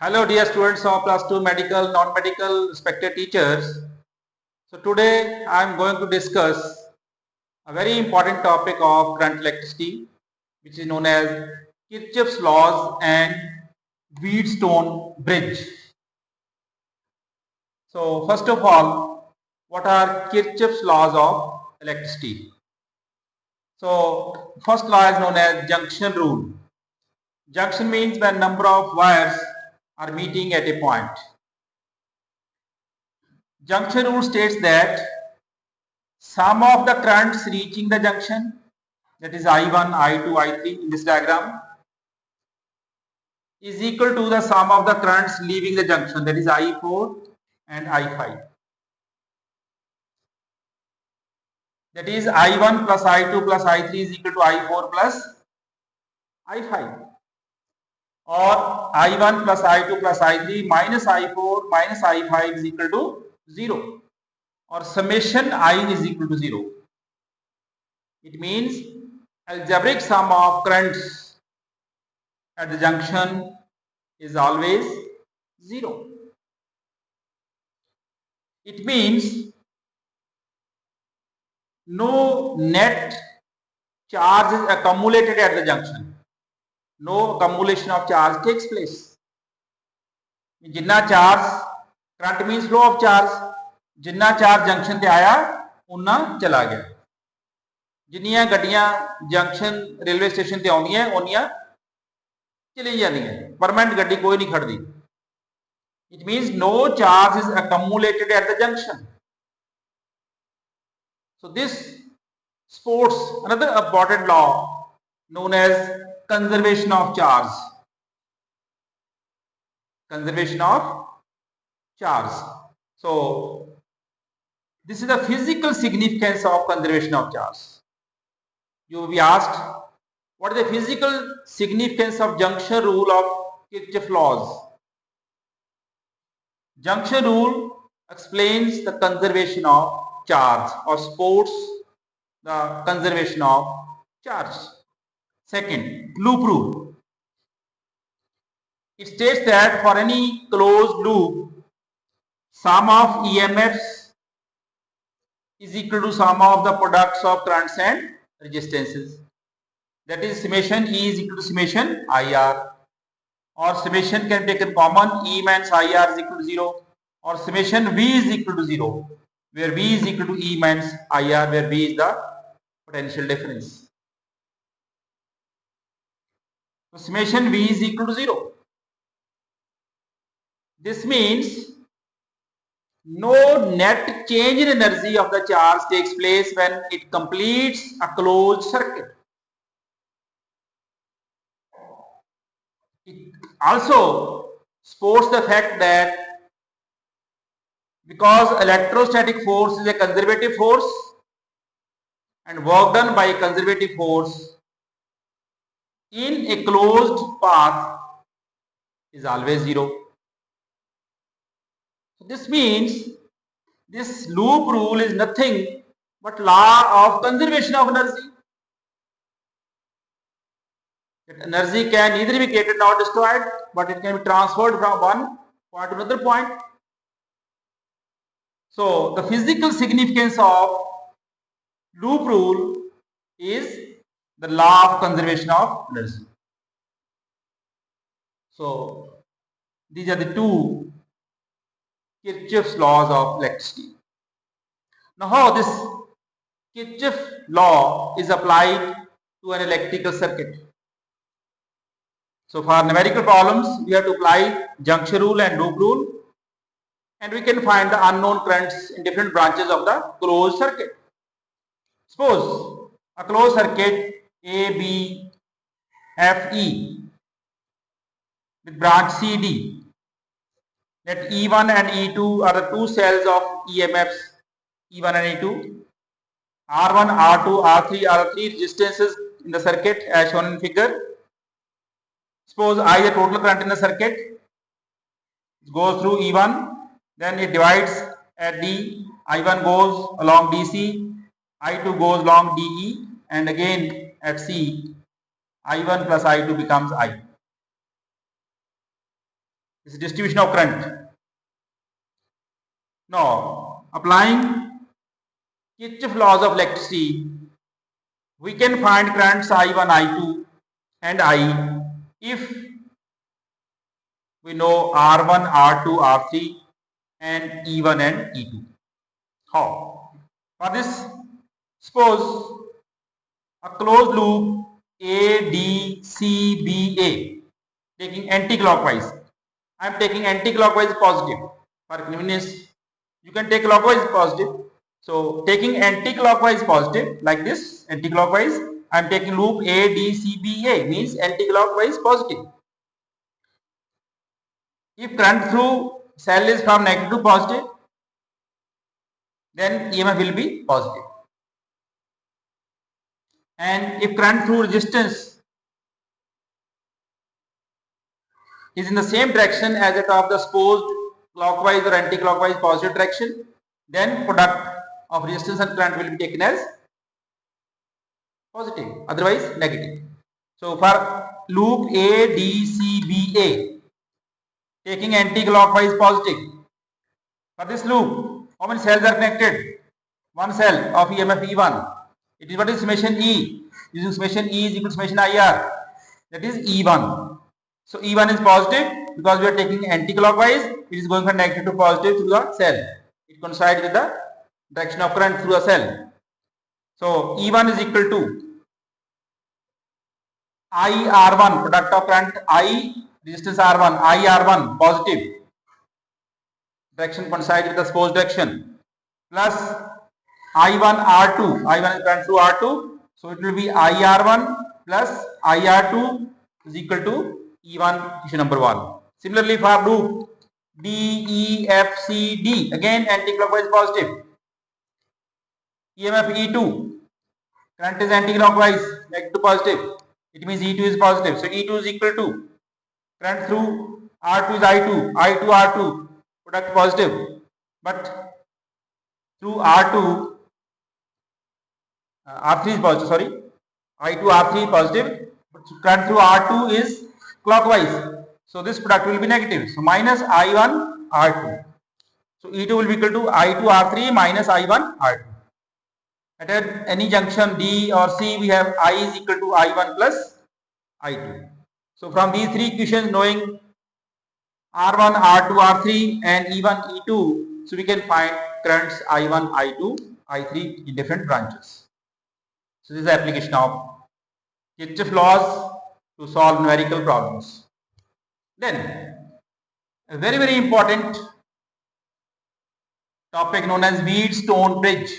Hello dear students of plus 2 medical, non-medical respected teachers. So today I am going to discuss a very important topic of current electricity, which is known as Kirchhoff's laws and Wheatstone Bridge. So first of all, what are Kirchhoff's laws of electricity? So first law is known as junction rule. Junction means when number of wires are meeting at a point. Junction rule states that sum of the currents reaching the junction, that is I1, I2, I3 in this diagram, is equal to the sum of the currents leaving the junction, that is I4 and I5. That is I1 plus I2 plus I3 is equal to I4 plus I5. Or I1 plus I2 plus I3 minus I4 minus I5 is equal to 0. Or summation I is equal to 0. It means algebraic sum of currents at the junction is always 0. It means no net charge is accumulated at the junction. No accumulation of charge takes place. Jinna charge, current means flow of charge. Jinna charge junction te aaya, unna chala gaya. जिन्नियां गड्डियां junction railway station ते आउंदियां उन्नियां चली जांदियां permanent गड्डी कोई नहीं खड़दी. It means no charge is accumulated at the junction. So this supports another important law known as conservation of charge. Conservation of charge. So this is the physical significance of conservation of charge. You will be asked, what is the physical significance of junction rule of Kirchhoff's laws? Junction rule explains the conservation of charge or supports the conservation of charge. Second, loop rule. It states that for any closed loop, sum of EMFs is equal to sum of the products of currents and resistances. That is, summation E is equal to summation IR, or summation can be taken common, E minus IR is equal to 0, or summation V is equal to 0, where V is equal to E minus IR, where V is the potential difference. So summation V is equal to 0. This means no net change in energy of the charge takes place when it completes a closed circuit. It also supports the fact that because electrostatic force is a conservative force and work done by a conservative force in a closed path is always 0. So this means this loop rule is nothing but law of conservation of energy. That energy can neither be created nor destroyed, but it can be transferred from one point to another point. So the physical significance of loop rule is the law of conservation of energy. So these are the two Kirchhoff's laws of electricity. Now how this Kirchhoff's law is applied to an electrical circuit? So for numerical problems, we have to apply junction rule and loop rule, and we can find the unknown currents in different branches of the closed circuit. Suppose a closed circuit A, B, F, E with branch C, D. That E1 and E2 are the two cells of EMFs, E1 and E2. R1, R2, R3 are the three resistances in the circuit as shown in figure. Suppose I is the total current in the circuit. It goes through E1, then it divides at D. I1 goes along DC, I2 goes along DE, and again at C, I1 plus I2 becomes I. This is distribution of current. Now, applying Kirchhoff's laws of electricity, we can find currents I1, I2 and I if we know R1, R2, R3 and E1 and E2. How? For this, suppose a closed loop ADCBA taking anti-clockwise. I am taking anti-clockwise positive. For convenience, you can take clockwise positive. So taking anti-clockwise positive like this, anti-clockwise, I am taking loop ADCBA means anti-clockwise positive. If current through cell is from negative to positive, then EMF will be positive. And if current through resistance is in the same direction as that of the supposed clockwise or anti-clockwise positive direction, then product of resistance and current will be taken as positive, otherwise negative. So for loop ADCBA, taking anti-clockwise positive. For this loop, how many cells are connected? One cell of EMF E1. It is what is summation E. Using summation E is equal to summation IR. That is E1. So E1 is positive because we are taking anti-clockwise. It is going from negative to positive through the cell. It coincides with the direction of current through a cell. So E1 is equal to IR1, product of current I, resistance R1, IR1 positive. Direction coincides with the supposed direction. Plus I1 R2, I1 is current through R2. So it will be IR1 plus IR2 is equal to E1, equation number 1. Similarly for loop DEFCD, again anti-clockwise positive. EMF E2, current is anti-clockwise, negative to positive. It means E2 is positive. So E2 is equal to current through R2 is I2, I2 R2, product positive. But through R2, R3 is positive, sorry. I2 R3 positive, but current through R2 is clockwise. So this product will be negative. So minus I1 R2. So E2 will be equal to I2 R3 minus I1 R2. At any junction D or C, we have I is equal to I1 plus I2. So from these three equations, knowing R1, R2, R3 and E1, E2, so we can find currents I1, I2, I3 in different branches. So this is the application of Kirchhoff's laws to solve numerical problems. Then a very, very important topic known as Wheatstone Bridge.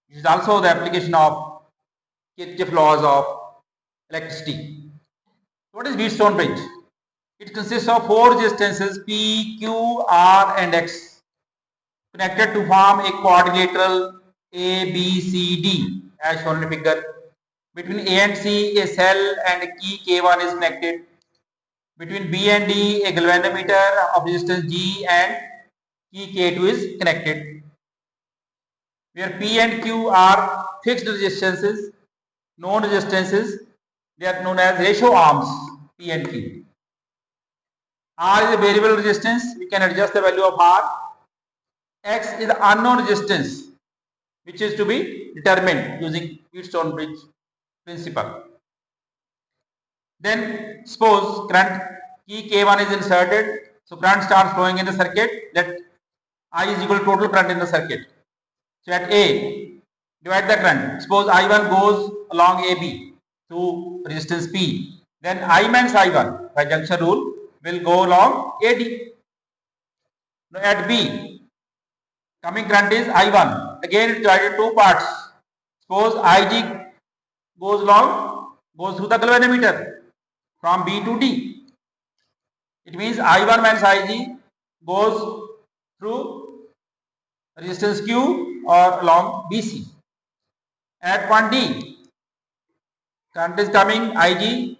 This is also the application of Kirchhoff's laws of electricity. What is Wheatstone Bridge? It consists of four resistances P, Q, R and X connected to form a quadrilateral A, B, C, D as shown in the figure. Between A and C, a cell and a key K1 is connected. Between B and D, a galvanometer of resistance G and key K2 is connected. Where P and Q are fixed resistances, known resistances, they are known as ratio arms P and Q. R is a variable resistance, we can adjust the value of R. X is the unknown resistance, which is to be determined using Wheatstone Bridge principle. Then suppose current key K1 is inserted, so current starts flowing in the circuit. Let I is equal to total current in the circuit. So at A, divide the current. Suppose I1 goes along AB to resistance P. Then I minus I1 by junction rule will go along AD. Now at B, coming current is I1. Again it is divided into two parts. Suppose IG goes through the galvanometer from B to D. It means I1 minus IG goes through resistance Q or along BC. At point D, current is coming IG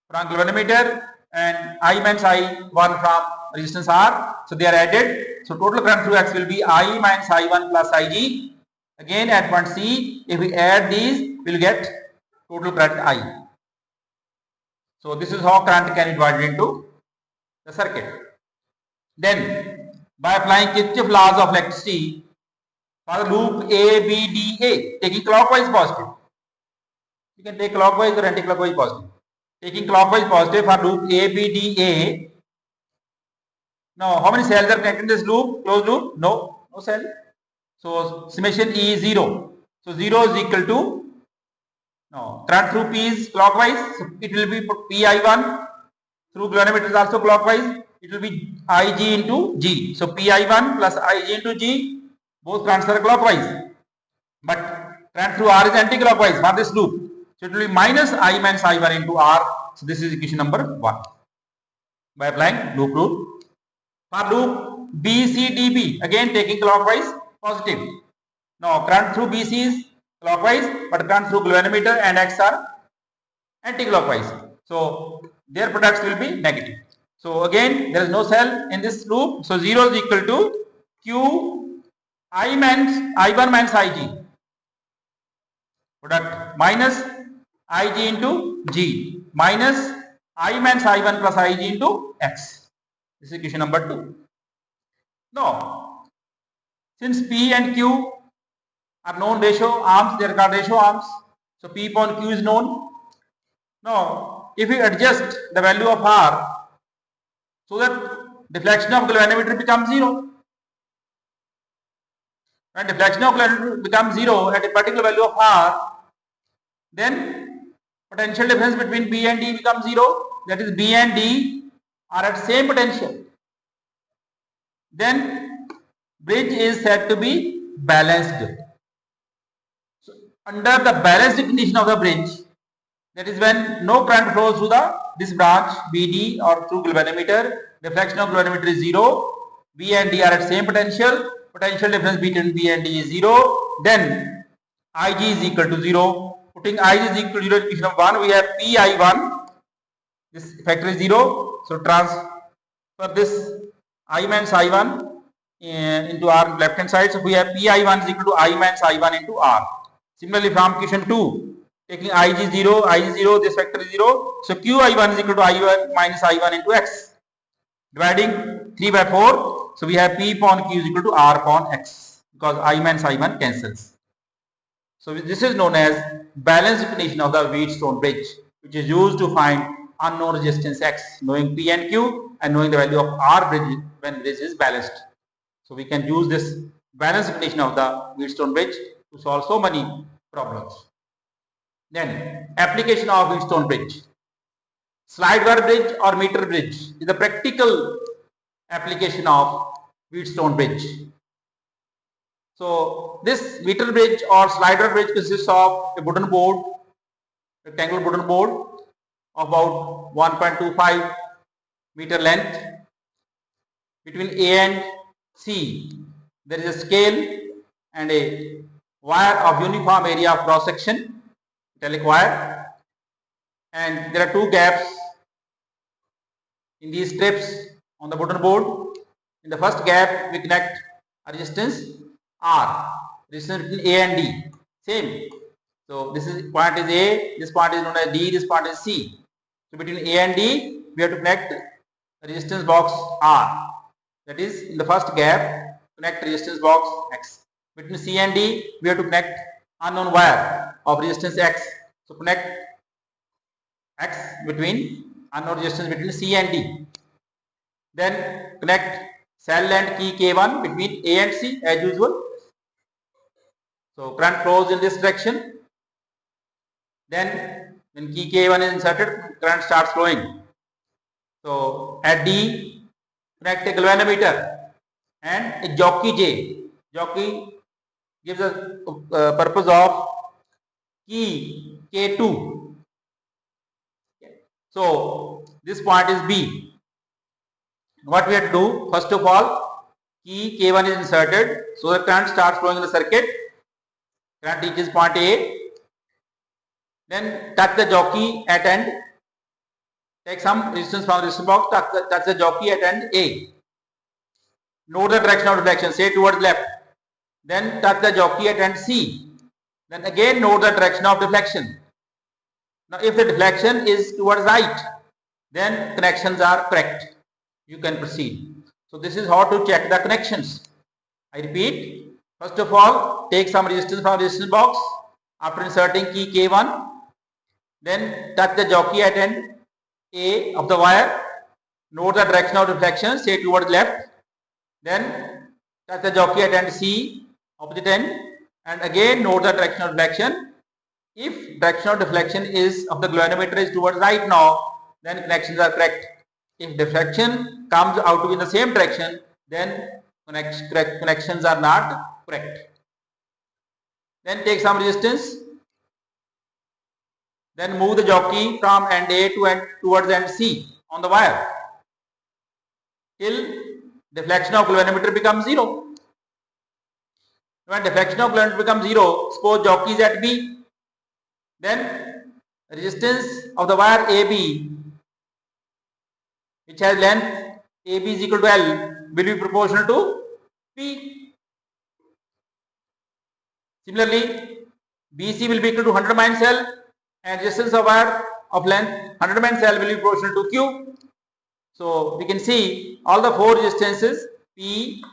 from galvanometer and I minus I1 from resistance R. So they are added. So total current through X will be I minus I1 plus IG. Again at point C, if we add these, we will get total current I. So this is how current can be divided into the circuit. Then by applying Kirchhoff's laws of electricity for the loop A, B, D, A, taking clockwise positive. You can take clockwise or anti-clockwise positive. Taking clockwise positive for loop A, B, D, A. Now, how many cells are connected in this loop? Closed loop? No cell. So summation E is 0. So 0 is equal to, now current through P is clockwise. So it will be PI1 through galvanometer is also clockwise. It will be Ig into G. So PI1 plus Ig into G, both currents are clockwise. But current through R is anti-clockwise for this loop. So it will be minus I minus I1 into R. So this is equation number 1. By applying loop rule. For loop BCDB, again taking clockwise positive. Now current through BC is clockwise, but current through galvanometer and X are anti-clockwise. So their products will be negative. So again there is no cell in this loop. So 0 is equal to Q I minus I1 minus Ig. Product minus Ig into G minus I minus I1 plus Ig into X. This is equation number 2. Now, since P and Q are known ratio arms, they are called ratio arms. So P upon Q is known. Now, if we adjust the value of R so that deflection of galvanometer becomes 0. When deflection of galvanometer becomes 0 at a particular value of R, then potential difference between B and D becomes 0. That is, B and D are at same potential. Then bridge is said to be balanced. So under the balanced condition of the bridge, that is when no current flows through this branch BD or through galvanometer, deflection of galvanometer is 0, B and D are at same potential, potential difference between B and D is 0, then Ig is equal to 0. Putting Ig is equal to 0 in equation of 1, we have Pi1, this factor is 0, so transfer this I minus I1 into R left hand side, so we have Pi1 is equal to I minus I1 into R. Similarly from equation 2, taking Ig 0, this factor is 0, so Qi1 is equal to I1 minus I1 into X. Dividing 3 by 4, so we have P upon Q is equal to R upon X, because I minus I1 cancels. So this is known as balanced condition of the Wheatstone bridge, which is used to find unknown resistance X, knowing P and Q and knowing the value of R bridge when bridge is balanced. So we can use this balanced condition of the Wheatstone bridge to solve so many problems. Then application of Wheatstone bridge. Slide bar bridge or meter bridge is the practical application of Wheatstone bridge. So this meter bridge or slider bridge consists of a wooden board, rectangular wooden board of about 1.25 meter length. Between A and C there is a scale and a wire of uniform area of cross section, metallic wire, and there are two gaps in these strips on the wooden board. In the first gap we connect a resistance R, resistance between A and D, same. So this is point is A, this point is known as D, this point is C. So between A and D we have to connect a resistance box R, that is in the first gap connect resistance box X. Between C and D we have to connect unknown wire of resistance X. So connect X between unknown resistance between C and D. Then connect cell and key K1 between A and C as usual. So current flows in this direction. Then when key K1 is inserted, current starts flowing. So at D connect a galvanometer and a jockey J. Jockey gives us purpose of key K2. So this point is B. What we have to do, first of all, key K1 is inserted, so the current starts flowing in the circuit. Current reaches point A, then touch the jockey at end, take some resistance from the resistance box, touch the jockey at end A. Note the direction of deflection, say towards left, then touch the jockey at end C, then again note the direction of deflection. Now if the deflection is towards right, then connections are correct. you can proceed. So this is how to check the connections. I repeat, first of all, take some resistance from resistance box. After inserting key K1, then touch the jockey at end A of the wire. Note the direction of reflection, say towards left. Then touch the jockey at end C, opposite end, and again note the direction of reflection. If direction of deflection is of the galvanometer is towards right now, then connections are correct. If deflection comes out to be in the same direction, then connections are not correct. Then take some resistance. Then move the jockey from end A to end towards end C on the wire till deflection of galvanometer becomes 0. When deflection of galvanometer becomes 0, suppose jockey is at B, then resistance of the wire AB, which has length AB is equal to L, will be proportional to P. Similarly, BC will be equal to 100 minus L, and resistance of wire of length 100 minus L will be proportional to Q. So we can see all the four resistances P,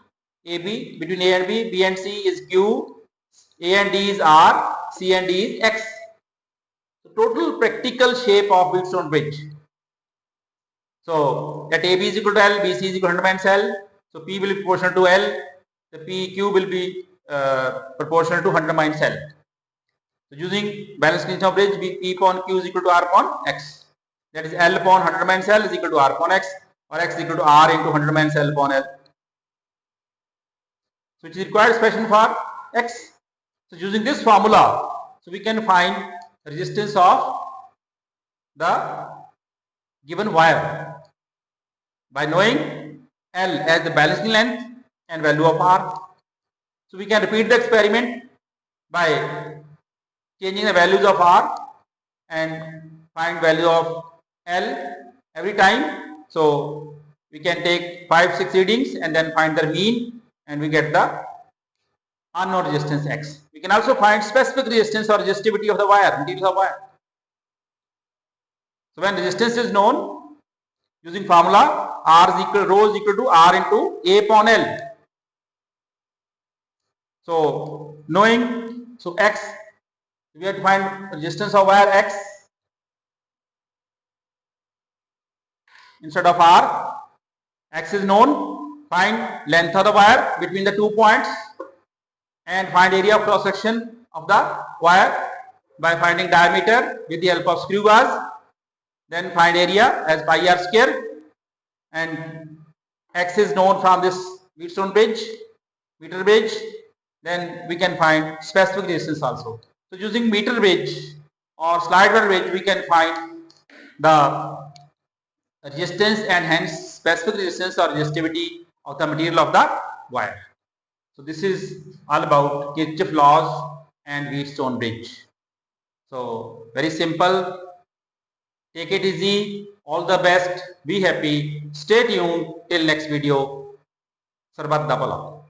AB, between A and B, B and C is Q, A and D is R, C and D is X. So total practical shape of Wheatstone Bridge. So at AB is equal to L, BC is equal to 100 minus L. So P will be proportional to L. The PQ will be proportional to 100 minus L. So using balanced Kirchhoff bridge, P upon Q is equal to R upon X. That is L upon 100 minus L is equal to R upon X, or X is equal to R into 100 minus L upon L. So which is required expression for X. So using this formula, so we can find resistance of the given wire by knowing L as the balancing length and value of R. So we can repeat the experiment by changing the values of R and find value of L every time. So we can take 5-6 readings and then find their mean, and we get the unknown resistance X. We can also find specific resistance or resistivity of the wire, materials of wire. So when resistance is known, using formula rho is equal to R into A upon L. So knowing, so X, we have to find resistance of wire X instead of R. X is known, find length of the wire between the 2 points and find area of cross section of the wire by finding diameter with the help of screw gauge. Then find area as pi r square, and X is known from this Wheatstone bridge, meter bridge. Then we can find specific resistance also. So using meter bridge or slide rule bridge, we can find the resistance and hence specific resistance or resistivity of the material of the wire. So this is all about Kirchhoff's laws and Wheatstone bridge. So very simple. Take it easy. All the best. Be happy. Stay tuned till next video. Sarbat da Bala.